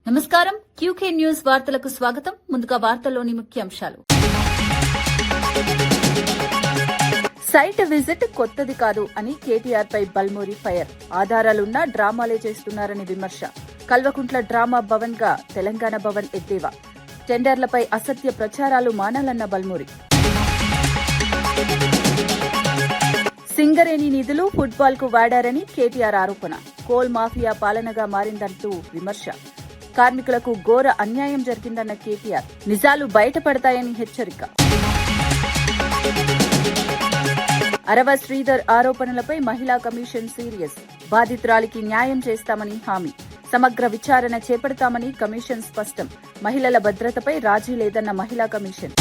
నమస్కారం QK news వార్తలకు స్వాగతం. ముందుగా వార్తల్లోని ముఖ్యాంశాలు. సైట్ విజిట్ కొత్తది కాదు అని కేటీఆర్ పై బల్మూరి ఫైర్. ఆధారాలున్నా డ్రామాలే చేస్తున్నారని విమర్శ. కల్వకుంట్ల డ్రామా భవన్ గా తెలంగాణ భవన్ ఎద్దేవా. టెండర్లపై అసత్య ప్రచారాలు మానాలన్న బల్మూరి. సింగరేణి నిధులు ఫుట్బాల్ కు వాడారని కేటీఆర్ ఆరోపణ. కోల్ మాఫియా పాలనగా మారిందంటూ విమర్శ. కార్మికులకు ఘోర అన్యాయం జరిగిందన్న కేటీఆర్. నిజాలు బయటపడతాయని హెచ్చరిక. అరవ శ్రీధర్ ఆరోపణలపై మహిళా కమిషన్ సీరియస్. బాధితురాలికి న్యాయం చేస్తామని హామీ. సమగ్ర విచారణ చేపడతామని కమిషన్ స్పష్టం. మహిళల భద్రతపై రాజీ లేదన్న మహిళా కమిషన్.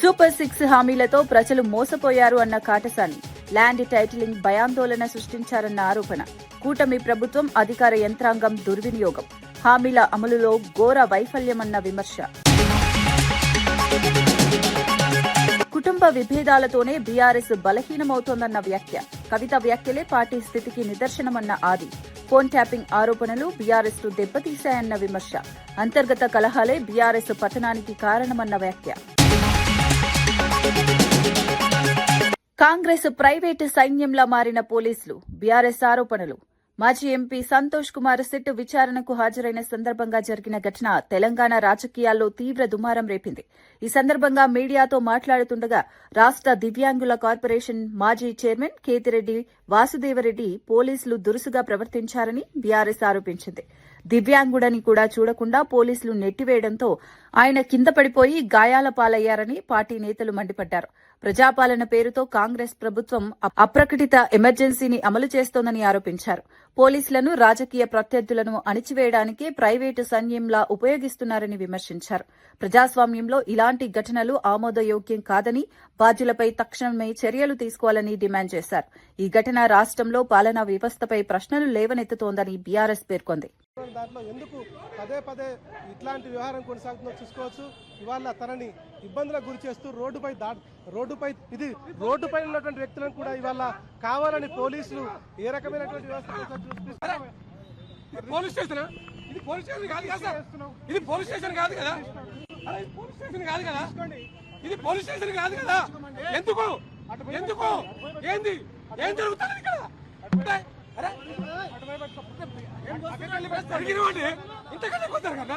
సూపర్ 6 హామీలతో ప్రజలు మోసపోయారు అన్న కాటసాని. ల్యాండ్ టైటిలింగ్ భయాందోళన సృష్టించారన్న ఆరోపణ. కూటమి ప్రభుత్వం అధికార యంత్రాంగం దుర్వినియోగం. హామీల అమలులో ఘోర వైఫల్యమన్న విమర్శ. కుటుంబ విభేదాలతోనే బీఆర్ఎస్ బలహీనమవుతోందన్న వ్యాఖ్య. కవిత వ్యాఖ్యలే పార్టీ స్థితికి నిదర్శనమన్న ఆది. ఫోన్ ట్యాపింగ్ ఆరోపణలు బీఆర్ఎస్ ను దెబ్బతీశాయన్న విమర్శ. అంతర్గత కలహాలే బీఆర్ఎస్ పతనానికి కారణమన్న వ్యాఖ్య. కాంగ్రెస్ ప్రైవేటు సైన్యంలా మారిన పోలీసులు. బీఆర్ఎస్ ఆరోపణలు. మాజీ ఎంపీ సంతోష్ కుమార్ సిట్ విచారణకు హాజరైన సందర్భంగా జరిగిన ఘటన తెలంగాణ రాజకీయాల్లో తీవ్ర దుమారం రేపింది. ఈ సందర్భంగా మీడియాతో మాట్లాడుతుండగా రాష్ట దివ్యాంగుల కార్పొరేషన్ మాజీ చైర్మన్ కేతిరెడ్డి వాసుదేవరెడ్డి పోలీసులు దురుసుగా ప్రవర్తించారని బీఆర్ఎస్ ఆరోపించింది. దివ్యాంగుడని కూడా చూడకుండా పోలీసులు నెట్టివేయడంతో ఆయన కింద పడిపోయి గాయాల పాలయ్యారని పార్టీ నేతలు మండిపడ్డారు. ప్రజాపాలన పేరుతో కాంగ్రెస్ ప్రభుత్వం అప్రకటిత ఎమర్జెన్సీని అమలు చేస్తోందని ఆరోపించారు. పోలీసులను రాజకీయ ప్రత్యర్థులను అణిచివేయడానికే ప్రైవేటు సైన్యంలా ఉపయోగిస్తున్నారని విమర్శించారు. ప్రజాస్వామ్యంలో ఇలాంటి ఘటనలు ఆమోదయోగ్యం కాదని, బాధ్యులపై తక్షణమే చర్యలు తీసుకోవాలని డిమాండ్ చేశారు. ఈ ఘటన రాష్ట్రంలో పాలనా వ్యవస్థపై ప్రశ్నలు లేవనెత్తుతోందని బీఆర్ఎస్ పేర్కొంది. దాంట్లో ఎందుకు పదే పదే ఇట్లాంటి వ్యవహారం కొనసాగుతుందో చూసుకోవచ్చు. ఇవాళ తనని ఇబ్బందులకు గురి చేస్తూ రోడ్డుపై ఉన్నటువంటి వ్యక్తులను కూడా ఇవాళ కావాలని పోలీసులు ఏ రకమైనటువంటి వ్యవస్థ పోలీస్ స్టేషన్ ఇది పోలీస్ స్టేషన్ కాదు కదా ఇది పోలీస్ స్టేషన్ కాదు కదా పోలీస్ స్టేషన్ కాదు కదా ఇది పోలీస్ స్టేషన్ కాదు కదా ఎందుకు ఎందుకు ఏంది ఏం జరుగుతుంది ఇక్కడ ఇంతకన్నా కొత్తారు కదా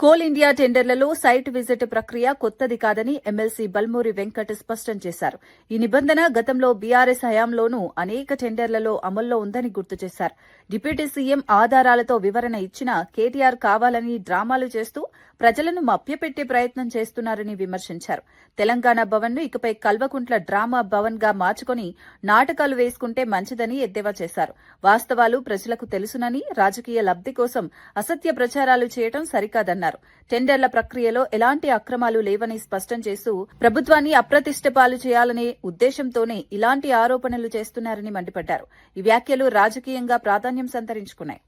కోల్ ఇండియా టెండర్లలో సైట్ విజిట్ ప్రక్రియ కొత్తది కాదని ఎమ్మెల్సీ బల్మూరి వెంకట్ స్పష్టం చేశారు. ఈ నిబంధన గతంలో బీఆర్ఎస్ హయాంలోనూ అనేక టెండర్లలో అమల్లో ఉందని గుర్తు చేశారు. డిప్యూటీ సీఎం ఆధారాలతో వివరణ ఇచ్చినా కేటీఆర్ కావాలని డ్రామాలు చేస్తూ ప్రజలను మభ్యపెట్టే ప్రయత్నం చేస్తున్నారని విమర్శించారు. తెలంగాణ భవన్ ను ఇకపై కల్వకుంట్ల డ్రామా భవన్ గా మార్చుకుని నాటకాలు వేసుకుంటే మంచిదని ఎద్దేవా చేశారు. వాస్తవాలు ప్రజలకు తెలుసునని, రాజకీయ లబ్ది కోసం అసత్య ప్రచారాలు చేయడం సరికాదన్నారు. టెండర్ల ప్రక్రియలో ఎలాంటి అక్రమాలు లేవని స్పష్టం చేస్తూ ప్రభుత్వాన్ని అప్రతిష్ట పాలు చేయాలనే ఉద్దేశంతోనే ఇలాంటి ఆరోపణలు చేస్తున్నారని మండిపడ్డారు. ఈ వ్యాఖ్యలు రాజకీయంగా ప్రాధాన్యం సంతరించుకున్నాయి.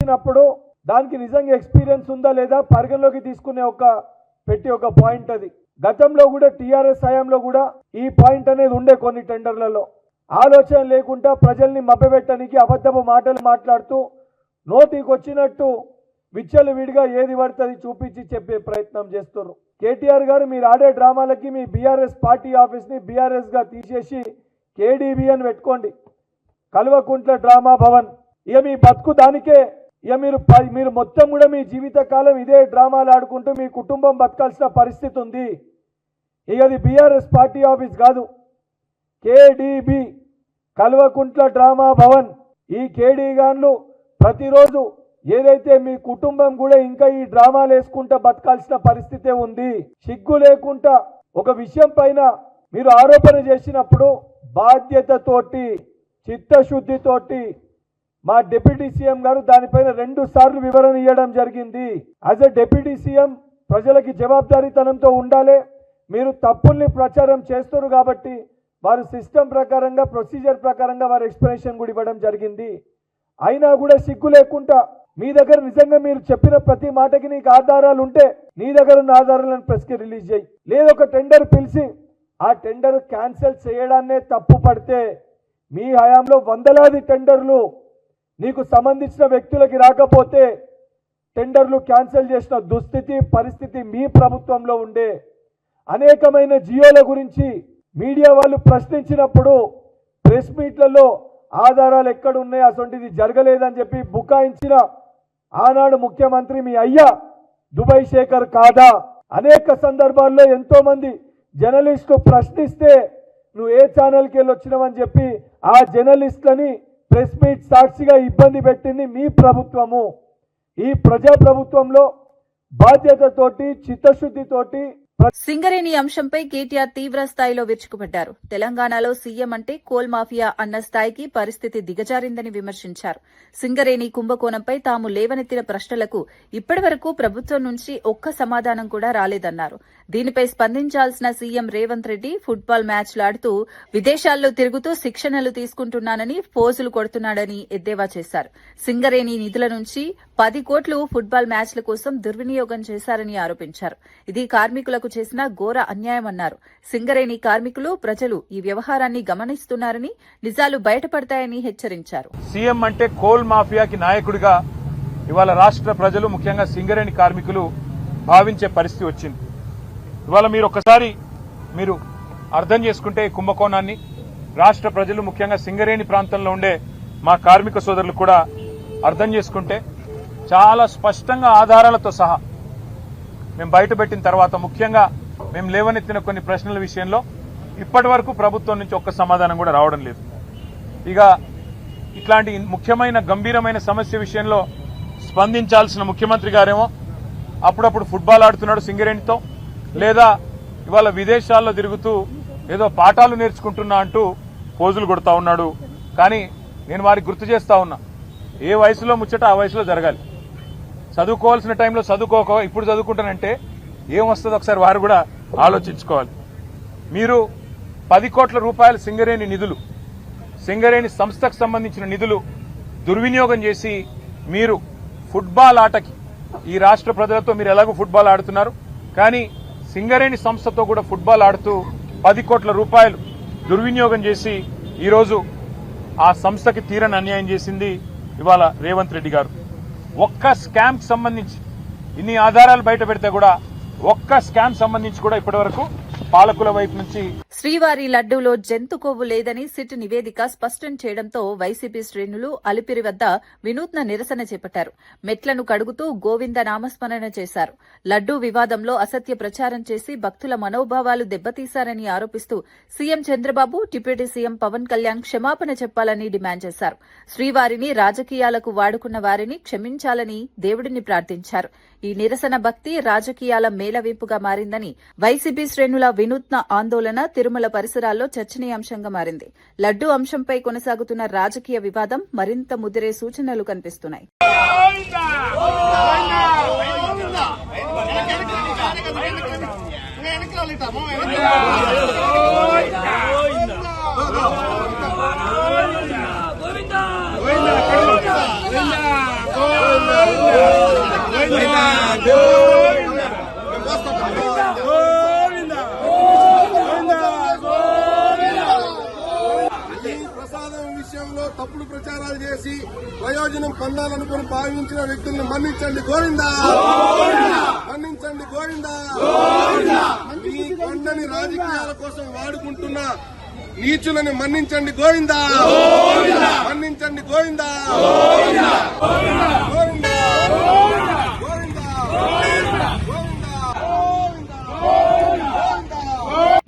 దానికి నిజంగా ఎక్స్పీరియన్స్ ఉందా లేదా పరిగణలోకి తీసుకునే ఒక పాయింట్ అది. గతంలో కూడా టీఆర్ఎస్ హయాంలో కూడా ఈ పాయింట్ అనేది ఉండే కొన్ని టెండర్లలో. ఆలోచన లేకుండా ప్రజల్ని మభ్యపెట్టడానికి అబద్ధపు మాటలు మాట్లాడుతూ నోటికి వచ్చినట్టు విచ్చలు విడిగా ఏది పడుతుంది చూపించి చెప్పే ప్రయత్నం చేస్తున్నారు. కేటీఆర్ గారు మీరు ఆడే డ్రామాలకి మీ బీఆర్ఎస్ పార్టీ ఆఫీస్ని బీఆర్ఎస్ గా తీసేసి కేడీబీ అని పెట్టుకోండి, కల్వకుంట్ల డ్రామా భవన్. ఇక మీ బతుకు దానికే. ఇక మీరు మొత్తం కూడా మీ జీవితకాలం ఇదే డ్రామాలు ఆడుకుంటూ మీ కుటుంబం బతకాల్సిన పరిస్థితి ఉంది. ఇక అది బీఆర్ఎస్ పార్టీ ఆఫీస్ కాదు, కేడీబీ కల్వకుంట్ల డ్రామా భవన్. ఈ కేడీ గాన్లు ప్రతిరోజు ఏదైతే మీ కుటుంబం కూడా ఇంకా ఈ డ్రామాలు వేసుకుంటా బతకాల్సిన పరిస్థితే ఉంది. సిగ్గు లేకుండా ఒక విషయం పైన మీరు ఆరోపణ చేసినప్పుడు బాధ్యతతోటి, చిత్తశుద్ధితోటి మా డిప్యూటీ సీఎం గారు దానిపైన 2 సార్లు వివరణ ఇవ్వడం జరిగింది. యాజ్ ఎ డిప్యూటీ సీఎం ప్రజలకి జవాబుదారీతనంతో ఉండాలి. మీరు తప్పుల్ని ప్రచారం చేస్తారు కాబట్టి వారు సిస్టమ్ ప్రకారంగా, ప్రొసీజర్ ప్రకారంగా వారు ఎక్స్ప్లెనేషన్ కూడా ఇవ్వడం జరిగింది. అయినా కూడా సిగ్గు లేకుండా మీ దగ్గర నిజంగా మీరు చెప్పిన ప్రతి మాటకి నీకు ఆధారాలు ఉంటే నీ దగ్గర ఉన్న ఆధారాలను ప్రెస్కి రిలీజ్ చేయి. లేదు ఒక టెండర్ పిలిచి ఆ టెండర్ క్యాన్సిల్ చేయడాన్నే తప్పు పడితే మీ హయాంలో వందలాది టెండర్లు నీకు సంబంధించిన వ్యక్తులకి రాకపోతే టెండర్లు క్యాన్సిల్ చేసిన దుస్థితి పరిస్థితి మీ ప్రభుత్వంలో ఉండే. అనేకమైన జియోల గురించి మీడియా వాళ్ళు ప్రశ్నించినప్పుడు ప్రెస్ మీట్లలో ఆధారాలు ఎక్కడ ఉన్నాయి, అసొంటిది జరగలేదని చెప్పి బుకాయించిన ఆనాడు ముఖ్యమంత్రి మీ అయ్యా దుబాయ్ శేఖర్ కాదా? అనేక సందర్భాల్లో ఎంతో మంది జర్నలిస్టులు ప్రశ్నిస్తే నువ్వు ఏ ఛానల్కి వెళ్ళి వచ్చినావని చెప్పి ఆ జర్నలిస్టులని ప్రెస్ మీట్ సాక్షిగా ఇబ్బంది పెట్టింది మీ ప్రభుత్వము. ఈ ప్రజాప్రభుత్వంలో బాధ్యతతోటి చిత్తశుద్ధితోటి సింగరేణి అంశంపై కేటీఆర్ తీవ్ర స్థాయిలో విరుచుకుపడ్డారు. తెలంగాణలో సీఎం అంటే కోల్ మాఫియా అన్న స్థాయికి పరిస్థితి దిగజారిందని విమర్శించారు. సింగరేణి కుంభకోణంపై తాము లేవనెత్తిన ప్రశ్నలకు ఇప్పటివరకు ప్రభుత్వం నుంచి ఒక్క సమాధానం కూడా రాలేదన్నారు. దీనిపై స్పందించాల్సిన సీఎం రేవంత్ రెడ్డి ఫుట్బాల్ మ్యాచ్లు ఆడుతూ విదేశాల్లో తిరుగుతూ శిక్షణలు తీసుకుంటున్నానని ఫోజులు కొడుతున్నాడని ఎద్దేవా చేశారు. సింగరేణి నిధుల నుంచి 10 కోట్లు ఫుట్బాల్ మ్యాచ్ల కోసం దుర్వినియోగం చేశారని ఆరోపించారు. ఇది కార్మికులకు చేసిన ఘోర అన్యాయమన్నారు. సింగరేణి కార్మికులు ప్రజలు ఈ వ్యవహారాన్ని గమనిస్తున్నారని, నిజాలు బయటపడతాయని హెచ్చరించారు. సీఎం అంటే కోల్ మాఫియాకి నాయకుడిగా ఇవాళ రాష్ట్ర ప్రజలు ముఖ్యంగా సింగరేణి కార్మికులు భావించే పరిస్థితి వచ్చింది. ఇవాళ మీరు ఒక్కసారి అర్థం చేసుకుంటే ఈ కుంభకోణాన్ని రాష్ట్ర ప్రజలు ముఖ్యంగా సింగరేణి ప్రాంతంలో ఉండే మా కార్మిక సోదరులు కూడా అర్థం చేసుకుంటే చాలా స్పష్టంగా ఆధారాలతో సహా మేము బయటపెట్టిన తర్వాత ముఖ్యంగా మేము లేవనెత్తిన కొన్ని ప్రశ్నల విషయంలో ఇప్పటి వరకు ప్రభుత్వం నుంచి ఒక్క సమాధానం కూడా రావడం లేదు. ఇక ఇట్లాంటి ముఖ్యమైన గంభీరమైన సమస్య విషయంలో స్పందించాల్సిన ముఖ్యమంత్రి గారేమో అప్పుడప్పుడు ఫుట్బాల్ ఆడుతున్నాడు సింగరేణితో, లేదా ఇవాళ విదేశాల్లో తిరుగుతూ ఏదో పాఠాలు నేర్చుకుంటున్నా అంటూ పోజులు కొడతా ఉన్నాడు. కానీ నేను వారికి గుర్తు చేస్తా ఉన్నా, ఏ వయసులో ముచ్చట ఆ వయసులో జరగాలి. చదువుకోవాల్సిన టైంలో చదువుకోక ఇప్పుడు చదువుకుంటానంటే ఏం వస్తుందో ఒకసారి వారు కూడా ఆలోచించుకోవాలి. మీరు 10 కోట్ల రూపాయల సింగరేణి నిధులు, సింగరేణి సంస్థకు సంబంధించిన నిధులు దుర్వినియోగం చేసి మీరు ఫుట్బాల్ ఆటకి ఈ రాష్ట్ర ప్రజలతో మీరు ఎలాగో ఫుట్బాల్ ఆడుతున్నారు, కానీ సింగరేణి సంస్థతో కూడా ఫుట్బాల్ ఆడుతూ 10 కోట్ల రూపాయలు దుర్వినియోగం చేసి ఈరోజు ఆ సంస్థకి తీరని అన్యాయం చేసింది ఇవాళ రేవంత్ రెడ్డి గారు. ఒక్క స్కామ్ సంబంధించి ఇన్ని ఆధారాలు బయట పెడితే కూడా ఒక్క స్కామ్ సంబంధించి కూడా ఇప్పటివరకు పాలకుల వైపు నుంచి శ్రీవారి లడ్డూలో జంతు కొవ్వు లేదని సిట్ నివేదిక స్పష్టం చేయడంతో వైసీపీ శ్రేణులు అలిపిరి వద్ద వినూత్న నిరసన చేపట్టారు. మెట్లను కడుగుతూ గోవింద నామస్మరణ చేశారు. లడ్డూ వివాదంలో అసత్య ప్రచారం చేసి భక్తుల మనోభావాలు దెబ్బతీశారని ఆరోపిస్తూ CM Chandrababu, deputy CM Pawan Kalyan క్షమాపణ చెప్పాలని డిమాండ్ చేశారు. శ్రీవారిని రాజకీయాలకు వాడుకున్న వారిని క్షమించాలని దేవుడిని ప్రార్థించారు. ఈ నిరసన భక్తి రాజకీయాల మేళవింపుగా మారిందని వైసీపీ శ్రేణుల వినూత్న ఆందోళన తిరుమల పరిసరాల్లో చర్చనీయాంశంగా మారింది. లడ్డూ అంశంపై కొనసాగుతున్న రాజకీయ వివాదం మరింత ముదిరే సూచనలు కనిపిస్తున్నాయి. తప్పుడు ప్రచారాలు చేసి ప్రయోజనం పొందాలనుకుని భావించిన వ్యక్తులను మన్నించండి గోవిందా, మన్నించండి గోవిందా. ఈ కొండని రాజకీయాల కోసం వాడుకుంటున్న నీచులని మన్నించండి గోవిందా, మన్నించండి గోవిందా, గోవిందా.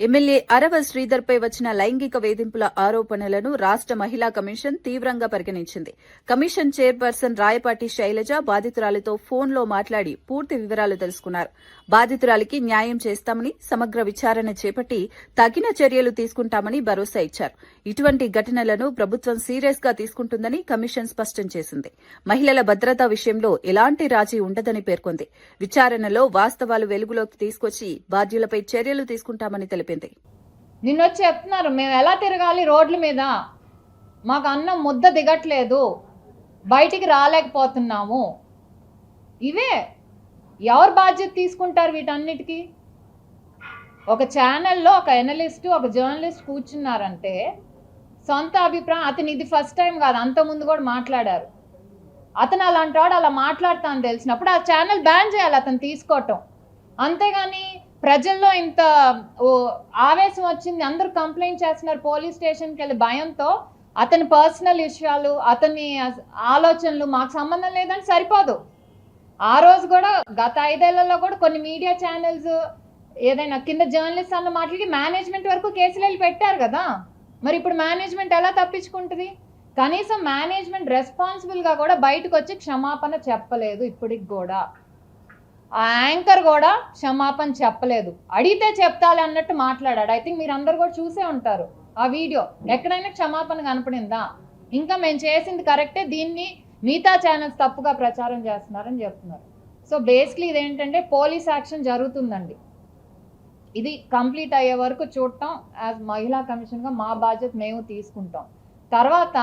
ఎమ్మెల్యే అరవ శ్రీధర్పై వచ్చిన లైంగిక వేధింపుల ఆరోపణలను రాష్ట మహిళా కమిషన్ తీవ్రంగా పరిగణించింది. కమిషన్ చైర్పర్సన్ రాయపాటి శైలజ బాధితురాలితో ఫోన్లో మాట్లాడి పూర్తి వివరాలు తెలుసుకున్నారు. బాధితురాలికి న్యాయం చేస్తామని, సమగ్ర విచారణ చేపట్టి తగిన చర్యలు తీసుకుంటామని భరోసా ఇచ్చారు. ఇటువంటి ఘటనలను ప్రభుత్వం సీరియస్ గా తీసుకుంటుందని కమిషన్ స్పష్టం చేసింది. మహిళల భద్రత విషయంలో ఎలాంటి రాజీ ఉండదని పేర్కొంది. విచారణలో వాస్తవాలు వెలుగులోకి తీసుకొచ్చి బాధ్యులపై చర్యలు తీసుకుంటామని తెలిపింది. నిన్నొచ్చి చెప్తున్నారు, మేము ఎలా తిరగాలి రోడ్ల మీద, మాకు అన్నం ముద్ద దిగట్లేదు, బయటికి రాలేకపోతున్నాము. ఇవే ఎవరు బాధ్యత తీసుకుంటారు వీటన్నిటికీ? ఒక ఛానల్లో ఒక ఎనలిస్టు, ఒక జర్నలిస్ట్ కూర్చున్నారంటే సొంత అభిప్రాయం. అతను ఇది ఫస్ట్ టైం కాదు, అంత ముందు కూడా మాట్లాడారు. అతను అలాంటి వాడు, అలా మాట్లాడతాను తెలిసినప్పుడు ఆ ఛానల్ బ్యాన్ చేయాలి అతను తీసుకోవటం. అంతేగాని ప్రజల్లో ఇంత ఆవేశం వచ్చింది, అందరూ కంప్లైంట్ చేస్తున్నారు, పోలీస్ స్టేషన్కి వెళ్ళి భయంతో అతని పర్సనల్ విషయాలు, అతని ఆలోచనలు మాకు సంబంధం లేదని సరిపోదు. ఆ రోజు కూడా గత 5 ఏళ్లలో కూడా కొన్ని మీడియా ఛానల్స్ ఏదైనా కింద జర్నలిస్ట్ అన్న మాటలకి మేనేజ్మెంట్ వరకు కేసులు వెళ్ళి పెట్టారు కదా. మరి ఇప్పుడు మేనేజ్మెంట్ ఎలా తప్పించుకుంటుంది? కనీసం మేనేజ్మెంట్ రెస్పాన్సిబుల్గా కూడా బయటకు వచ్చి క్షమాపణ చెప్పలేదు. ఇప్పటికి కూడా ఆ యాంకర్ కూడా క్షమాపణ చెప్పలేదు. అడిగితే చెప్తాలి అన్నట్టు మాట్లాడాడు. ఐ థింక్ మీరు అందరు కూడా చూసే ఉంటారు ఆ వీడియో. ఎక్కడైనా క్షమాపణ కనపడిందా? ఇంకా మేము చేసింది కరెక్టే, దీన్ని మిగతా ఛానల్స్ తప్పుగా ప్రచారం చేస్తున్నారని చెప్తున్నారు. సో బేసిక్లీ ఇదేంటంటే పోలీస్ యాక్షన్ జరుగుతుందండి. ఇది కంప్లీట్ అయ్యే వరకు చూడటం యాజ్ మహిళా కమిషన్గా మా బాధ్యత మేము తీసుకుంటాం. తర్వాత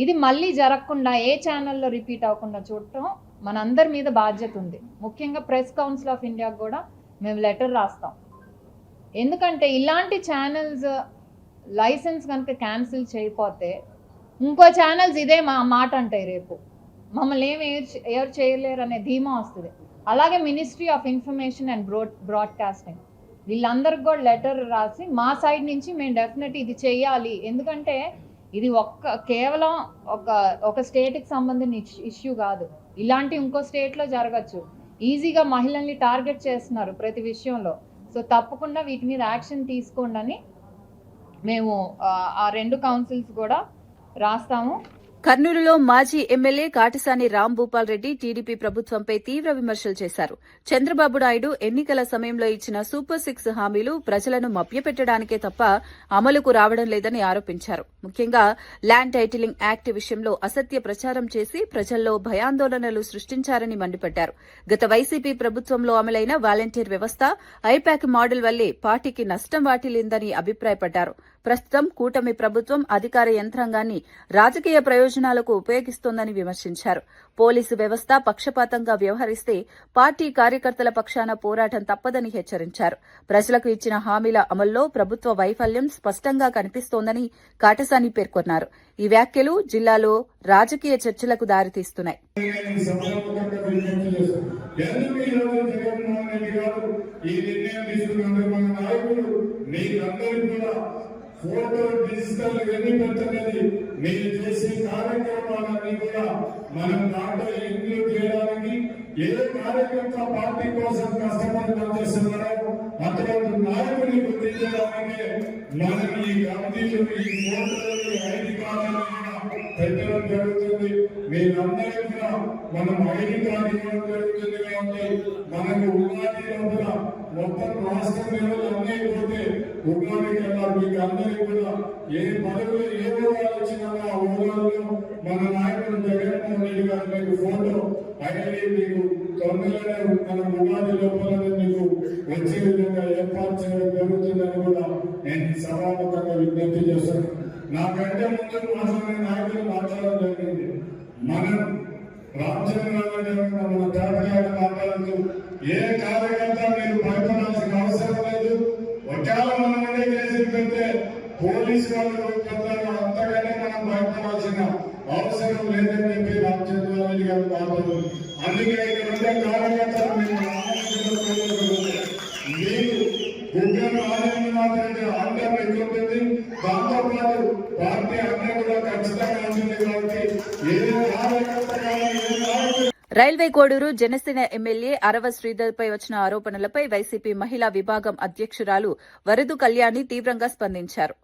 ఇది మళ్ళీ జరగకుండా ఏ ఛానల్లో రిపీట్ అవ్వకుండా చూడటం మనందరి మీద బాధ్యత ఉంది. ముఖ్యంగా ప్రెస్ కౌన్సిల్ ఆఫ్ ఇండియాకు కూడా మేము లెటర్ రాస్తాం. ఎందుకంటే ఇలాంటి ఛానల్స్ లైసెన్స్ కనుక క్యాన్సిల్ చేయకపోతే ఇంకో ఛానల్స్ ఇదే మాట అంటాయి, రేపు మమ్మల్ని ఎవరు చేయలేరు అనే ధీమా వస్తుంది. అలాగే ministry of information and broadcasting వీళ్ళందరికి కూడా లెటర్ రాసి మా సైడ్ నుంచి మేము డెఫినెట్ ఇది చేయాలి. ఎందుకంటే ఇది కేవలం ఒక స్టేట్కి సంబంధించిన ఇష్యూ కాదు, ఇలాంటి ఇంకో స్టేట్లో జరగచ్చు. ఈజీగా మహిళల్ని టార్గెట్ చేస్తున్నారు ప్రతి విషయంలో. సో తప్పకుండా వీటి మీద యాక్షన్ తీసుకోండి అని మేము ఆ 2 కౌన్సిల్స్ కూడా రాస్తాము. కర్నూలులో మాజీ ఎమ్మెల్యే కాటసాని రాంభూపాల్ రెడ్డి టీడీపీ ప్రభుత్వంపై తీవ్ర విమర్శలు చేశారు. చంద్రబాబు నాయుడు ఎన్నికల సమయంలో ఇచ్చిన సూపర్ 6 హామీలు ప్రజలను మభ్యపెట్టడానికే తప్ప అమలుకు రావడం లేదని ఆరోపించారు. ముఖ్యంగా ల్యాండ్ టైటిలింగ్ యాక్ట్ విషయంలో అసత్య ప్రచారం చేసి ప్రజల్లో భయాందోళనలు సృష్టించారని మండిపడ్డారు. గత వైసీపీ ప్రభుత్వంలో అమలైన వాలంటీర్ వ్యవస్థ, ఐపాక్ మోడల్ వల్లే పార్టీకి నష్టం వాటిల్లిందని అభిప్రాయపడ్డారు. ప్రస్తుతం కూటమి ప్రభుత్వం అధికార యంత్రాంగాన్ని రాజకీయ ప్రయోజనాలకు ఉపయోగిస్తోందని విమర్శించారు. పోలీసు వ్యవస్థ పక్షపాతంగా వ్యవహరిస్తే పార్టీ కార్యకర్తల పక్షాన పోరాటం తప్పదని హెచ్చరించారు. ప్రజలకు ఇచ్చిన హామీల అమల్లో ప్రభుత్వ వైఫల్యం స్పష్టంగా కనిపిస్తోందని కాటసాని పేర్కొన్నారు. ఈ వ్యాఖ్యలు జిల్లాలో రాజకీయ చర్చలకు దారితీస్తున్నాయి. ఫోటో డిజిటల్ ఎన్నికనేది మీరు చేసే కార్యక్రమాలన్నీ కూడా మనం దాంట్లో ఇంక్లూడ్ చేయడానికి ఏ కార్యకర్త పార్టీ కోసం కష్టపడి పనిచేస్తున్నారో అటువంటి నాయకుని గుర్తించడానికే మనం ఈ కమిటీలు, ఈ ఫోటోలు, ఐడి కార్డులు పెట్టడం జరుగుతుంది. మీరందరూ కూడా మనం ఐడి కార్డు ఇవ్వడం జరుగుతుంది. కాబట్టి మనకు ఉగాది లోపల మొత్తం రాష్ట్ర లెవెల్ అన్నీ పోతే ఉగాది కన్నా మీకు అందరికీ కూడా ఏ పదవులు ఏ హోదాలు వచ్చినా ఆ హోదాల్లో మన నాయకుడు జగన్మోహన్ రెడ్డి గారు మీకు ఫోటో ఐడి మీకు తొందరగానే మన ఉగాది లోపల మీకు వచ్చే విధంగా ఏర్పాటు చేయడం జరుగుతుందని కూడా నేను సభాముఖంగా విజ్ఞప్తి చేస్తాను. నాకంటే ముందు మాట్లాడే నాయకులు మాట్లాడడం జరిగింది. మనం రామచంద్రరావు మన తాతగారు మాట్లాడుతూ ఏ కార్యకర్త మీరు భయపడాల్సిన అవసరం లేదు, ఒకవేళ మనం అనే కేసులు పెడితే పోలీసు వాళ్ళు అంతగానే మనం భయపడాల్సిన అవసరం లేదని చెప్పి రామచంద్రరావు గారు మాట్లాడు. అందుకే ఇక్కడ ఉండే కార్యకర్తలు మీకు ఉద్యోగ ఆదాయాన్ని అందరూ ఎక్కుంటుంది. దాంతో పాటు పార్టీ అందరూ కూడా ఖచ్చితంగా ఉంటుంది. కాబట్టి ఏ కార్యకర్త కానీ రైల్వే కోడూరు జనసేన ఎమ్మెల్యే అరవ శ్రీధర్పై వచ్చిన ఆరోపణలపై వైసీపీ మహిళా విభాగం అధ్యక్షురాలు వరదు కళ్యాణి తీవ్రంగా స్పందించారు.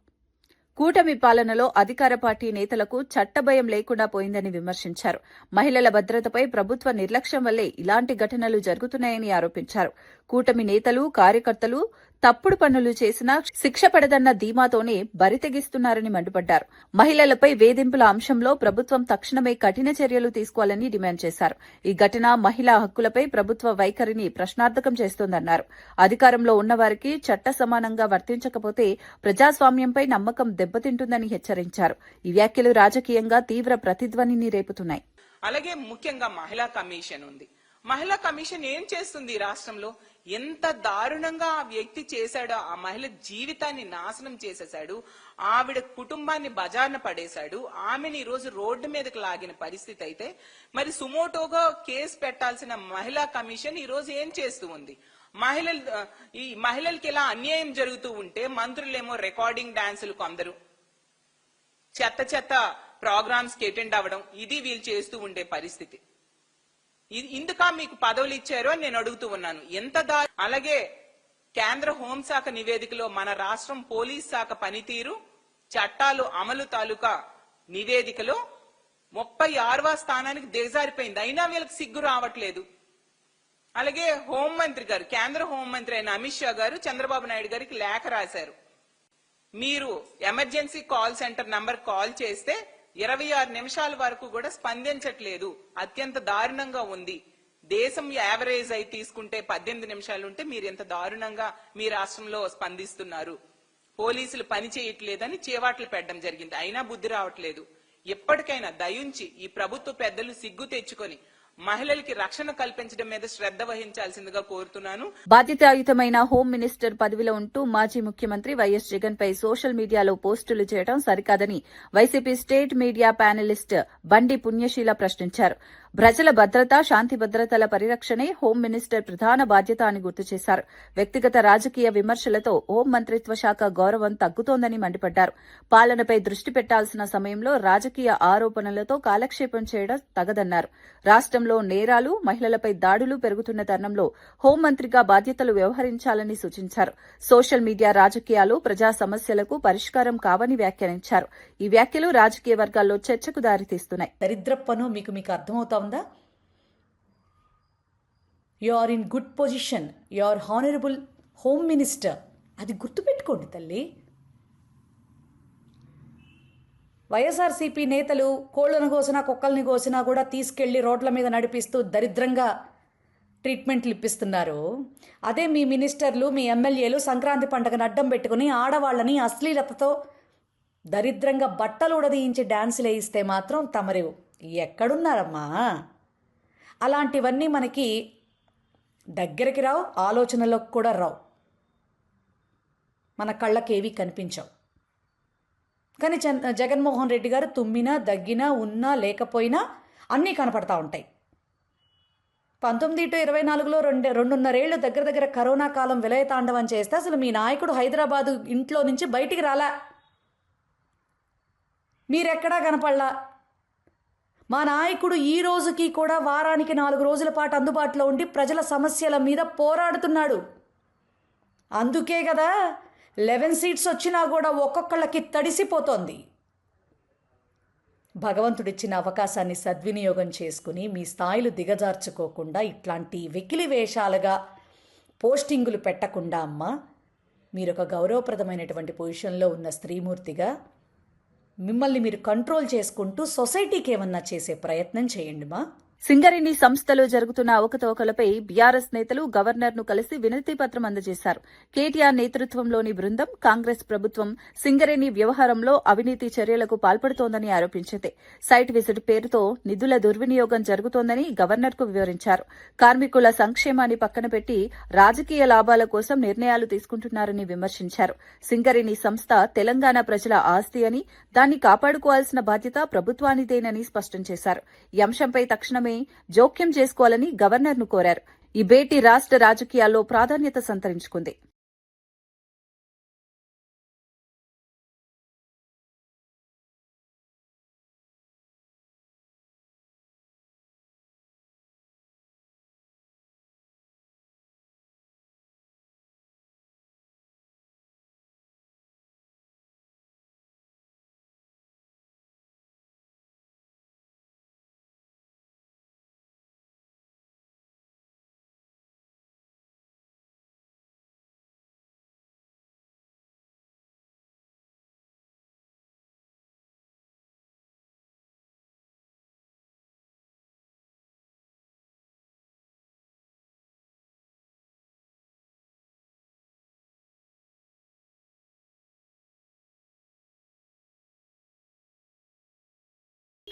కూటమి పాలనలో అధికార పార్టీ నేతలకు చట్టభయం లేకుండా పోయిందని విమర్శించారు. మహిళల భద్రతపై ప్రభుత్వ నిర్లక్ష్యం వల్లే ఇలాంటి ఘటనలు జరుగుతున్నాయని ఆరోపించారు. కూటమి నేతలు, కార్యకర్తలు తప్పుడు పనులు చేసినా శిక్ష పడదన్న ధీమాతోనే బరితెగిస్తున్నారని మండిపడ్డారు. మహిళలపై వేధింపుల అంశంలో ప్రభుత్వం తక్షణమే కఠిన చర్యలు తీసుకోవాలని డిమాండ్ చేశారు. ఈ ఘటన మహిళా హక్కులపై ప్రభుత్వ వైఖరిని ప్రశ్నార్థకం చేస్తోందన్నారు. అధికారంలో ఉన్నవారికి చట్ట సమానంగా వర్తించకపోతే ప్రజాస్వామ్యంపై నమ్మకం దెబ్బతింటుందని హెచ్చరించారు. ఈ వ్యాఖ్యలు రాజకీయంగా తీవ్ర ప్రతిధ్వనిని రేపుతున్నాయి. అలాగే ముఖ్యంగా మహిళా కమిషన్ ఉంది. మహిళా కమిషన్ ఏం చేస్తుంది రాష్ట్రంలో? ఎంత దారుణంగా ఆ వ్యక్తి చేశాడో, ఆ మహిళ జీవితాన్ని నాశనం చేసేశాడు. ఆవిడ కుటుంబాన్ని బజార్న పడేశాడు, ఆమెను ఈ రోజు రోడ్డు మీదకి లాగిన పరిస్థితి అయితే మరి సుమోటోగా కేసు పెట్టాల్సిన మహిళా కమిషన్ ఈ రోజు ఏం చేస్తూ ఉంది? ఈ మహిళలకి ఇలా అన్యాయం జరుగుతూ ఉంటే మంత్రులేమో రికార్డింగ్ డాన్సులు కొందరు చెత్త ప్రోగ్రామ్స్ కి అటెండ్ అవ్వడం, ఇది వీళ్ళు చేస్తూ ఉండే పరిస్థితి. ఇందుక మీకు పదవులు ఇచ్చారు అని నేను అడుగుతూ ఉన్నాను. అలాగే కేంద్ర హోంశాఖ నివేదికలో మన రాష్ట్రం పోలీస్ శాఖ పనితీరు చట్టాలు అమలు తాలూకా నివేదికలో 36వ స్థానానికి దిగజారిపోయింది. అయినా వీళ్ళకి సిగ్గు రావట్లేదు. అలాగే హోంమంత్రి గారు, కేంద్ర హోంమంత్రి అయిన అమిత్ షా గారు చంద్రబాబు నాయుడు గారికి లేఖ రాశారు. మీరు emergency call centre number call చేస్తే 26 నిమిషాల వరకు కూడా స్పందించట్లేదు, అత్యంత దారుణంగా ఉంది. దేశం యావరేజ్ అయి తీసుకుంటే 18 నిమిషాలు ఉంటే మీరు ఎంత దారుణంగా మీ రాష్ట్రంలో స్పందిస్తున్నారు, పోలీసులు పని చేయట్లేదని చేవాట్లు పెట్టడం జరిగింది. అయినా బుద్ధి రావట్లేదు. ఎప్పటికైనా దయుంచి ఈ ప్రభుత్వ పెద్దలు సిగ్గు తెచ్చుకొని మహిళలకి రక్షణ కల్పించడం మీద శ్రద్ధ వహించాల్సిందిగా కోరుతున్నాను. బాధ్యతాయుతమైన హోం మినిస్టర్ పదవిలో ఉంటూ మాజీ ముఖ్యమంత్రి వైఎస్ జగన్ పై సోషల్ మీడియాలో పోస్టులు చేయడం సరికాదని వైసీపీ స్టేట్ మీడియా ప్యానలిస్ట్ బండి పుణ్యశీల ప్రశ్నించారు. ప్రజల భద్రత, శాంతి భద్రతల పరిరక్షణే హోం మినిస్టర్ ప్రధాన బాధ్యత అని గుర్తు చేశారు. వ్యక్తిగత రాజకీయ విమర్శలతో హోం మంత్రిత్వ శాఖ గౌరవం తగ్గుతోందని మండిపడ్డారు. పాలనపై దృష్టి పెట్టాల్సిన సమయంలో రాజకీయ ఆరోపణలతో కాలక్షేపం చేయడం తగదన్నారు. రాష్ట్రంలో నేరాలు, మహిళలపై దాడులు పెరుగుతున్న తరుణంలో హోంమంత్రిగా బాధ్యతలు వ్యవహరించాలని సూచించారు. సోషల్ మీడియా రాజకీయాలు ప్రజా సమస్యలకు పరిష్కారం కావని వ్యాఖ్యానించారు. ఈ వ్యాఖ్యలు రాజకీయ వర్గాల్లో చర్చకు దారితీస్తున్నాయి. దరిద్రప్పను మీకు అర్థమవుతా ఉందా? You are in good position, you are honourable home minister. అది గుర్తుపెట్టుకోండి తల్లి. వైఎస్ఆర్సీపీ నేతలు కోళ్లను కోసినా కుక్కల్ని కోసినా కూడా తీసుకెళ్లి రోడ్ల మీద నడిపిస్తూ దరిద్రంగా ట్రీట్మెంట్లు ఇప్పిస్తున్నారు. అదే మీ మినిస్టర్లు, మీ ఎమ్మెల్యేలు సంక్రాంతి పండుగను అడ్డం పెట్టుకుని ఆడవాళ్ళని అశ్లీలతతో దరిద్రంగా బట్టలు ఉడదీయించి డాన్సులు వేయిస్తే మాత్రం తమరు ఎక్కడున్నారమ్మా? అలాంటివన్నీ మనకి దగ్గరికి రావు, ఆలోచనలకు కూడా రావు, మన కళ్ళకేవి కనిపించవు. కానీ జగన్మోహన్ రెడ్డి గారు తుమ్మినా, దగ్గినా, ఉన్నా లేకపోయినా అన్నీ కనపడతా ఉంటాయి. 19 to 24లో 2.5 ఏళ్ళు దగ్గర కరోనా కాలం విలయతాండవం చేస్తే అసలు మీ నాయకుడు హైదరాబాదు ఇంట్లో నుంచి బయటికి రాలా, మీరెక్కడా కనపడలా. మా నాయకుడు ఈ రోజుకి కూడా వారానికి 4 రోజుల పాటు అందుబాటులో ఉండి ప్రజల సమస్యల మీద పోరాడుతున్నాడు. అందుకే కదా 11 సీట్స్ వచ్చినా కూడా ఒక్కొక్కళ్ళకి తడిసిపోతోంది. భగవంతుడిచ్చిన అవకాశాన్ని సద్వినియోగం చేసుకుని మీ స్థాయిలు దిగజార్చుకోకుండా ఇట్లాంటి వెకిలి వేషాలుగా పోస్టింగులు పెట్టకుండా అమ్మా, మీరు ఒక గౌరవప్రదమైనటువంటి పొజిషన్లో ఉన్న స్త్రీమూర్తిగా మిమ్మల్ని మీరు కంట్రోల్ చేసుకుంటూ సొసైటీకి ఏమన్నా చేసే ప్రయత్నం చేయండి మా. సింగరేణి సంస్థలో జరుగుతున్న అవకతవకలపై బీఆర్ఎస్ నేతలు గవర్నర్ను కలిసి వినతి పత్రం అందజేశారు. కేటీఆర్ నేతృత్వంలోని బృందం కాంగ్రెస్ ప్రభుత్వం సింగరేణి వ్యవహారంలో అవినీతి చర్యలకు పాల్పడుతోందని ఆరోపించింది. సైట్ విజిట్ పేరుతో నిధుల దుర్వినియోగం జరుగుతోందని గవర్నర్కు వివరించారు. కార్మికుల సంక్షేమాన్ని పక్కన పెట్టి రాజకీయ లాభాల కోసం నిర్ణయాలు తీసుకుంటున్నారని విమర్శించారు. సింగరేణి సంస్థ తెలంగాణ ప్రజల ఆస్తి అని, దాన్ని కాపాడుకోవాల్సిన బాధ్యత ప్రభుత్వానిదేనని స్పష్టం చేశారు. ఈ అంశంపై తక్షణమే జోక్యం చేసుకోవాలని గవర్నర్ను కోరారు. ఈ భేటీ రాష్ట్ర రాజకీయాల్లో ప్రాధాన్యత సంతరించుకుంది.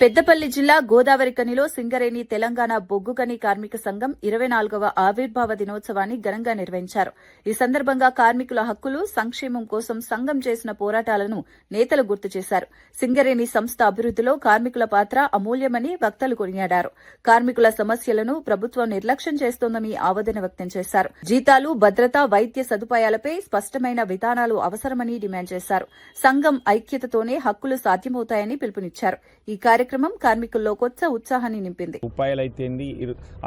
పెద్దపల్లి జిల్లా గోదావరికనిలో సింగరేణి తెలంగాణ బొగ్గుగని కార్మిక సంఘం 24వ ఆవిర్భావ దినోత్సవాన్ని ఘనంగా నిర్వహించారు. ఈ సందర్భంగా కార్మికుల హక్కులు, సంక్షేమం కోసం సంఘం చేసిన పోరాటాలను నేతలు గుర్తు చేశారు. సింగరేణి సంస్థ అభివృద్దిలో కార్మికుల పాత్ర అమూల్యమని వక్తలు కొనియాడారు. కార్మికుల సమస్యలను ప్రభుత్వం నిర్లక్ష్యం చేస్తోందని ఆవేదన వ్యక్తం చేశారు. జీతాలు, భద్రత, వైద్య సదుపాయాలపై స్పష్టమైన విధానాలు అవసరమని డిమాండ్ చేశారు. సంఘం ఐక్యతతోనే హక్కులు సాధ్యమవుతాయని పిలుపునిచ్చారు. ఈ కార్యక్రమం కార్మికుల్లో కొత్త ఉత్సాహాన్ని నింపింది. రూపాయలైతేంది,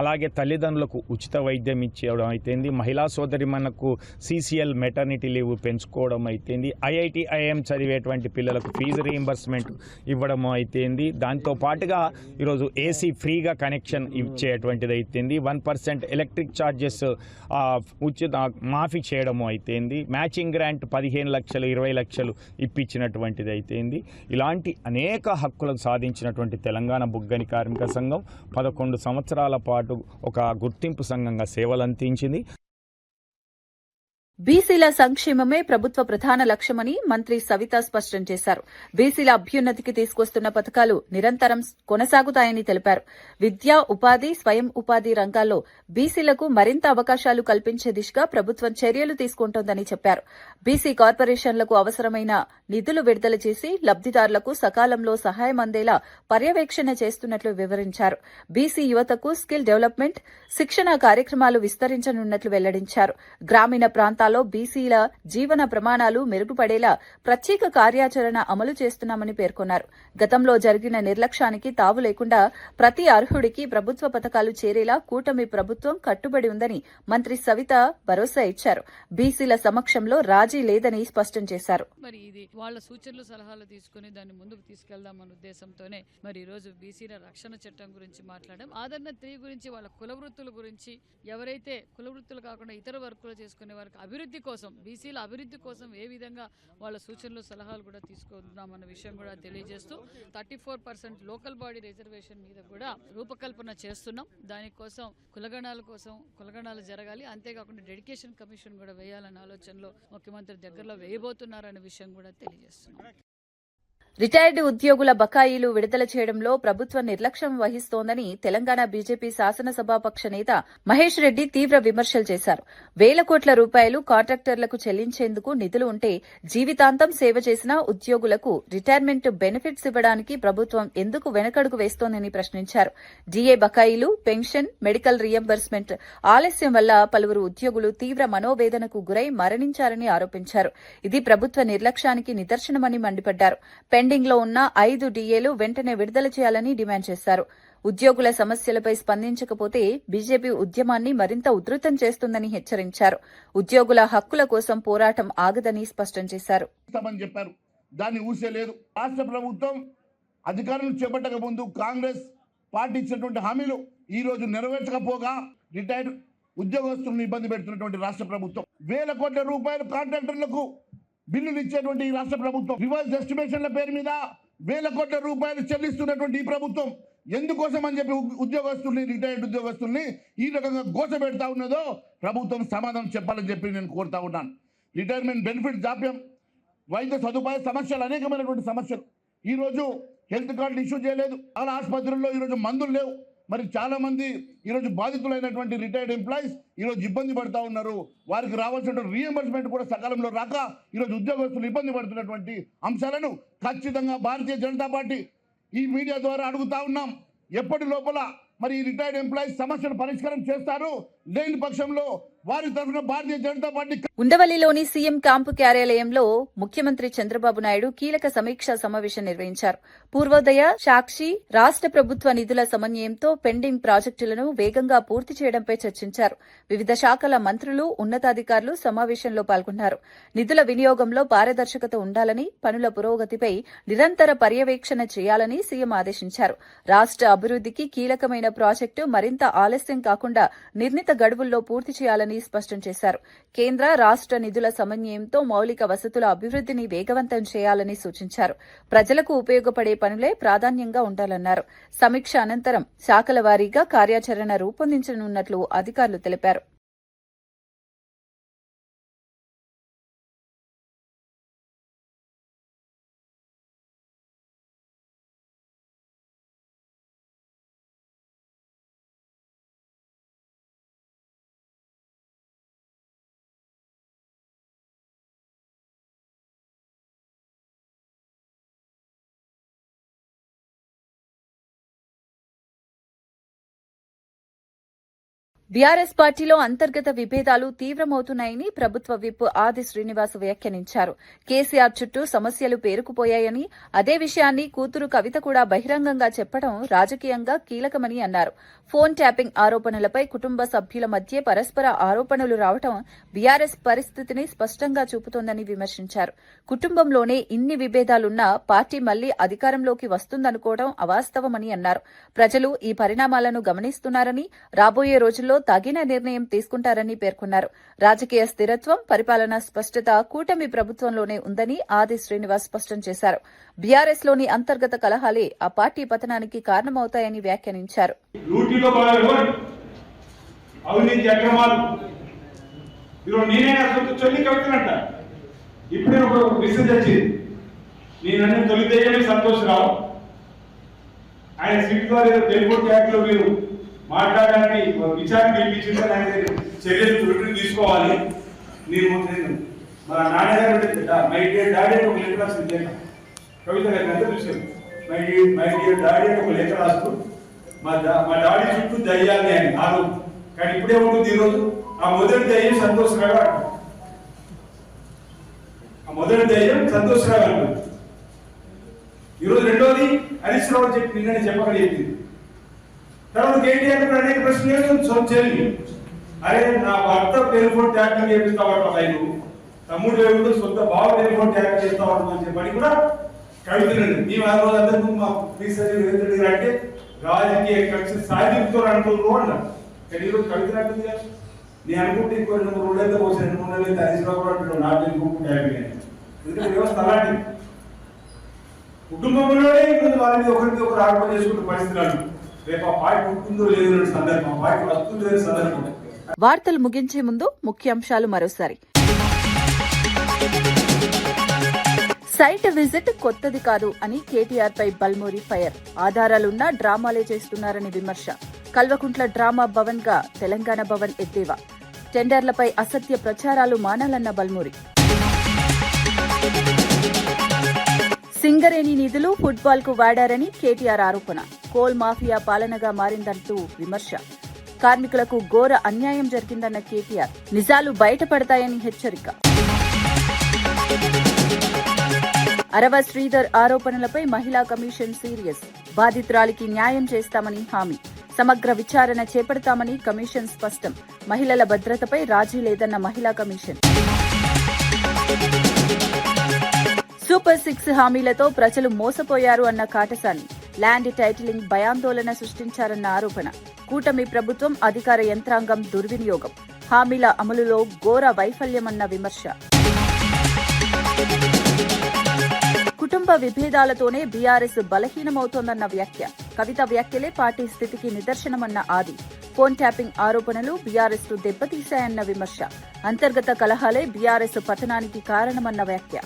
అలాగే తల్లిదండ్రులకు ఉచిత వైద్యం ఇచ్చేయడం అయితేంది, మహిళా సోదరిమణకు CCL మెటర్నిటీ లీవ్ పెంచుకోవడం అయితేంది, IIT IIM చదివేటువంటి పిల్లలకు ఫీజు రీయింబర్స్మెంట్ ఇవ్వడం అయితేంది, దాంతో పాటుగా ఈరోజు AC ఫ్రీగా కనెక్షన్ ఇచ్చేటువంటిది అయితేంది, 1% ఎలక్ట్రిక్ ఛార్జెస్ ఉచిత మాఫీ చేయడము అయితేంది, మ్యాచింగ్ గ్రాంట్ 15 లక్షలు 20 లక్షలు ఇప్పించినటువంటిది అయితేంది, ఇలాంటి అనేక హక్కులకు సాధించినటువంటి తెలంగాణ బొగ్గని కార్మిక సంఘం 11 సంవత్సరాల పాటు ఒక గుర్తింపు సంఘంగా సేవలందించింది. బీసీల సంక్షేమమే ప్రభుత్వ ప్రధాన లక్ష్యమని మంత్రి సవిత స్పష్టం చేశారు. బీసీల అభ్యున్నతికి తీసుకొస్తున్న పథకాలు నిరంతరం కొనసాగుతాయని తెలిపారు. విద్య, ఉపాధి, స్వయం ఉపాధి రంగాల్లో బీసీలకు మరింత అవకాశాలు కల్పించే దిశగా ప్రభుత్వం చర్యలు తీసుకుంటోందని చెప్పారు. బీసీ కార్పొరేషన్లకు అవసరమైన నిధులు విడుదల చేసి లబ్దిదారులకు సకాలంలో సహాయం అందేలా పర్యవేక్షణ చేస్తున్నట్లు వివరించారు. బీసీ యువతకు స్కిల్ డెవలప్మెంట్, శిక్షణ కార్యక్రమాలు విస్తరించనున్నట్లు వెల్లడించారు. గ్రామీణ ప్రాంతాల్లో బీసీల జీవన ప్రమాణాలు మెరుగుపడేలా ప్రత్యేక కార్యాచరణ అమలు చేస్తున్నామని పేర్కొన్నారు. గతంలో జరిగిన నిర్లక్ష్యానికి తావు లేకుండా ప్రతి అర్హుడికి ప్రభుత్వ పథకాలు చేరేలా కూటమి ప్రభుత్వం కట్టుబడి ఉందని మంత్రి సవిత భరోసా ఇచ్చారు. బీసీల సమక్షంలో రాజీ లేదని స్పష్టం చేశారు. మరి ఇది వాళ్ళ సూచనలు సలహాలు తీసుకుని దాన్ని ముందుకు తీసుకెళ్దామన్న ఉద్దేశంతోనే మరి ఈ రోజు బీసీల రక్షణ చట్టం గురించి మాట్లాడడం, ఆదరణ 3 గురించి, వాళ్ళ కుల వృత్తుల గురించి, ఎవరైతే కుల వృత్తులు కాకుండా ఇతర వర్కులు చేసుకునే వారికి అభివృద్ధి కోసం, బీసీల అభివృద్ధి కోసం ఏ విధంగా వాళ్ళ సూచనలు సలహాలు కూడా తీసుకుందామన్న విషయం కూడా తెలియజేస్తూ 34% లోకల్ బాడీ రిజర్వేషన్ మీద కూడా రూపకల్పన చేస్తున్నాం. దానికోసం కులగణాలు జరగాలి. అంతేకాకుండా డెడికేషన్ కమిషన్ కూడా వేయాలన్న ఆలోచనలో ముఖ్యమంత్రి దగ్గరలో వేయబోతున్నారనే విషయం కూడా తెలియజేస్తున్నాం. రిటైర్డ్ ఉద్యోగుల బకాయిలు విడుదల చేయడంలో ప్రభుత్వం నిర్లక్ష్యం వహిస్తోందని తెలంగాణ బీజేపీ శాసనసభాపక్ష నేత మహేష్ రెడ్డి తీవ్ర విమర్శలు చేశారు. వేల కోట్ల రూపాయలు కాంట్రాక్టర్లకు చెల్లించేందుకు నిధులు ఉంటే జీవితాంతం సేవ చేసిన ఉద్యోగులకు రిటైర్మెంట్ బెనిఫిట్స్ ఇవ్వడానికి ప్రభుత్వం ఎందుకు వెనకడుగు వేస్తోందని ప్రశ్నించారు. డీఏ బకాయిలు, పెన్షన్, మెడికల్ రీయింబర్స్మెంట్ ఆలస్యం వల్ల పలువురు ఉద్యోగులు తీవ్ర మనోవేదనకు గురై మరణించారని ఆరోపించారు. ఇది ప్రభుత్వ నిర్లక్ష్యానికి నిదర్శనమని మండిపడ్డారు. పెండింగ్ లో ఉన్న 5 డీఏలు వెంటనే విడుదల చేయాలని డిమాండ్ చేశారు. ఉద్యోగుల సమస్యలపై స్పందించకపోతే బీజేపీ ఉద్యమాన్ని మరింత ఉధృతం చేస్తుందని హెచ్చరించారు. ఉద్యోగుల హక్కుల కోసం పోరాటం ఆగదని స్పష్టం చేశారు. దాన్ని ఊసేలేదు. రాష్ట్ర ప్రభుత్వం అధికారులు చేపట్టక ముందు కాంగ్రెస్ పార్టీ ఇచ్చినటువంటి హామీలు ఈ రోజు నెరవేర్చకపోగా రిటైర్డ్ ఉద్యోగస్తులను ఇబ్బంది పెడుతున్నటువంటి రాష్ట్ర ప్రభుత్వం, వేల కోట్ల రూపాయలు కాంట్రాక్టర్లకు బిల్లులు ఇచ్చేటువంటి ఈ రాష్ట్ర ప్రభుత్వం, రివర్స్ ఎస్టిమేషన్ల పేరు మీద వేల కోట్ల రూపాయలు చెల్లిస్తున్నటువంటి ఈ ప్రభుత్వం ఎందుకోసం అని చెప్పి ఉద్యోగస్తుల్ని, రిటైర్డ్ ఉద్యోగస్తుల్ని ఈ రకంగా గోసపెడతా ఉన్నదో ప్రభుత్వం సమాధానం చెప్పాలని చెప్పి నేను కోరుతా ఉన్నాను. రిటైర్మెంట్ బెనిఫిట్ జాప్యం, వైద్య సదుపాయ సమస్యలు, అనేకమైనటువంటి సమస్యలు. ఈరోజు హెల్త్ కార్డులు ఇష్యూ చేయలేదు. చాలా ఆసుపత్రుల్లో ఈరోజు మందులు లేవు. మరి చాలా మంది ఈరోజు బాధితులైనటువంటి రిటైర్డ్ ఎంప్లాయీస్ ఈరోజు ఇబ్బంది పడుతూ ఉన్నారు. వారికి రావాల్సిన రీఎంబర్స్మెంట్ కూడా సకాలంలో రాక ఈరోజు ఉద్యోగస్తులు ఇబ్బంది పడుతున్నటువంటి అంశాలను ఖచ్చితంగా భారతీయ జనతా పార్టీ ఈ మీడియా ద్వారా అడుగుతా ఉన్నాం. ఎప్పటి లోపల మరి ఈ రిటైర్డ్ ఎంప్లాయీస్ సమస్యను పరిష్కారం చేస్తారు? లేని పక్షంలో వారి తరఫున Bharatiya Janata party. ఉండవల్లిలోని CM camp కార్యాలయంలో ముఖ్యమంత్రి చంద్రబాబు నాయుడు కీలక సమీక్షా సమావేశం నిర్వహించారు. పూర్వోదయ, సాక్షి, రాష్ట్ర ప్రభుత్వ నిధుల సమన్వయంతో పెండింగ్ ప్రాజెక్టులను వేగంగా పూర్తి చేయడంపై చర్చించారు. వివిధ శాఖల మంత్రులు, ఉన్నతాధికారులు సమావేశంలో పాల్గొన్నారు. నిధుల వినియోగంలో పారదర్శకత ఉండాలని, పనుల పురోగతిపై నిరంతర పర్యవేక్షణ చేయాలని సీఎం ఆదేశించారు. రాష్ట్ర అభివృద్దికి కీలకమైన ప్రాజెక్టు మరింత ఆలస్యం కాకుండా నిర్ణీత గడువుల్లో పూర్తి చేయాలని స్పష్టం చేశారు. కేంద్ర, రాష్ట్ర నిధుల సమన్వయంతో మౌలిక వసతుల అభివృద్దిని వేగవంతం చేయాలని సూచించారు. ప్రజలకు ఉపయోగపడే పనులే ప్రాధాన్యంగా ఉండాలన్నారు. సమీక్ష అనంతరం శాఖల వారీగా కార్యాచరణ రూపొందించనున్నట్లు అధికారులు తెలిపారు. బీఆర్ఎస్ పార్టీలో అంతర్గత విభేదాలు తీవ్రమవుతున్నాయని ప్రభుత్వ విప్ ఆది శ్రీనివాస్ వ్యాఖ్యానించారు. కేసీఆర్ చుట్టూ సమస్యలు పేరుకుపోయాయని, అదే విషయాన్ని కూతురు కవిత కూడా బహిరంగంగా చెప్పడం రాజకీయంగా కీలకమని అన్నారు. ఫోన్ ట్యాపింగ్ ఆరోపణలపై కుటుంబ సభ్యుల మధ్య పరస్పర ఆరోపణలు రావడం బీఆర్ఎస్ పరిస్థితిని స్పష్టంగా చూపుతోందని విమర్శించారు. కుటుంబంలోనే ఇన్ని విభేదాలున్నా పార్టీ మళ్లీ అధికారంలోకి వస్తుందనుకోవడం అవాస్తవమని అన్నారు. ప్రజలు ఈ పరిణామాలను గమనిస్తున్నారని, రాబోయే రోజుల్లో తగిన నిర్ణయం తీసుకుంటారని పేర్కొన్నారు. రాజకీయ స్థిరత్వం, పరిపాలనా స్పష్టత కూటమి ప్రభుత్వంలోనే ఉందని ఆది శ్రీనివాస్ స్పష్టం చేశారు. బీఆర్ఎస్ లోని అంతర్గత కలహాలే ఆ పార్టీ పతనానికి కారణమవుతాయని వ్యాఖ్యానించారు. ఆయన సీట్ ద్వారా టెలిఫోన్ ట్యాగ్ లో మీరు మాట్లాడడానికి విచారణ పిలిపించింది, ఆయన చర్యలు రిటర్న్ తీసుకోవాలి. నేను మా నాన్నగారు మై డియర్ డాడీ అని ఒక లేఖ రాసింది, కవిత గారికి అంతా చూశాను. మై డియర్ డాడీ అని ఒక లేఖ రాస్తూ మా డాడీ చుట్టూ దయ్యాన్ని అని నాలుగు, కానీ ఇప్పుడే ఉంటుంది ఈరోజు ఆ మొదటి దయ్యం సంతోషరావు అంటారు. ఆ మొదటి దయ్యం సంతోషరావు అంటారు. ఈరోజు రెండోది హరీష్ రావు చెప్పి నిన్ననే చెప్పకనే చెప్పింది. తర్వాత కేటీఆర్ కూడా అనేక ప్రశ్నలు చెల్లి, అరే నా భర్త టెలిఫోన్ ట్యాగ్ చేపిస్తావాడు ఆయన, తమ్ముడు లేకుండా సొంత బావ టెలిఫోన్ ట్యాగ్ చేస్తావాడు అని చెప్పని కూడా కవితనండి. మేము ఆ రోజు అందరూ మా ప్లీజ్ అంటే రాజకీయ కక్ష సాధింపుతో అనుకుంటున్నాం అన్నారు. కానీ ఈరోజు కవిత అంటుంది కదా, నేను అనుకుంటే ఇంకో 2-3 రోజులైతే పోసి 2-3 నెలలైతే హరీష్ రావు కూడా అంటున్నాడు నా టెలిఫోన్ ట్యాగ్ అని. ఎందుకంటే వ్యవస్థ అలాంటిది. కుటుంబంలోనే ఇప్పుడు వాళ్ళ మీద ఒకరికి ఒకరు ఆరోపణ చేసుకుంటూ పరిస్థితులు. రేపు ఆ పార్టీ ఉంటుందో లేదో సందర్భం, ఆ పార్టీ వస్తుందో లేదో సందర్భం. వార్తలు ముగించే ముందు ముఖ్యాంశాలు మరోసారి. సైట్ విజిట్ కొత్తది కాదు అని కేటీఆర్ పై బల్మూరి ఫైర్. ఆధారాలున్నా డ్రామాలే చేస్తున్నారని విమర్శ. కల్వకుంట్ల డ్రామా భవన్ గా తెలంగాణ భవన్ ఎద్దేవా. టెండర్లపై అసత్య ప్రచారాలు మానాలన్న బల్మూరి. సింగరేణి నిధులు ఫుట్బాల్ కు వాడారని కేటీఆర్ ఆరోపణ. కోల్ మాఫియా పాలనగా మారిందంటూ విమర్శ. కార్మికులకు ఘోర అన్యాయం జరిగిందన్న కేటీఆర్. నిజాలు బయటపడతాయని హెచ్చరిక. అరవ శ్రీధర్ ఆరోపణలపై మహిళా కమిషన్ సీరియస్. బాధితురాలికి న్యాయం చేస్తామని హామీ. సమగ్ర విచారణ చేపడతామని కమిషన్ స్పష్టం. మహిళల భద్రతపై రాజీ లేదన్న మహిళా కమిషన్. సూపర్ 6 హామీలతో ప్రజలు మోసపోయారు అన్న కాటసాని. ల్యాండ్ టైటిలింగ్ భయాందోళన సృష్టించారన్న ఆరోపణ. కూటమి ప్రభుత్వం అధికార యంత్రాంగం దుర్వినియోగం. హామీల అమలులో ఘోర వైఫల్యమన్న విమర్శ. కుటుంబ విభేదాలతోనే బీఆర్ఎస్ బలహీనమవుతోందన్న వ్యాఖ్య. కవిత వ్యాఖ్యలే పార్టీ స్థితికి నిదర్శనమన్న ఆది. ఫోన్ ట్యాపింగ్ ఆరోపణలు బీఆర్ఎస్ ను దెబ్బతీశాయన్న విమర్శ. అంతర్గత కలహాలే బీఆర్ఎస్ పతనానికి కారణమన్న వ్యాఖ్య.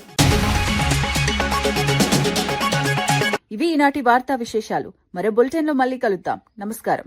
ఇవి ఈనాటి వార్తా విశేషాలు. మరో బులెటిన్లో మళ్లీ కలుద్దాం. నమస్కారం.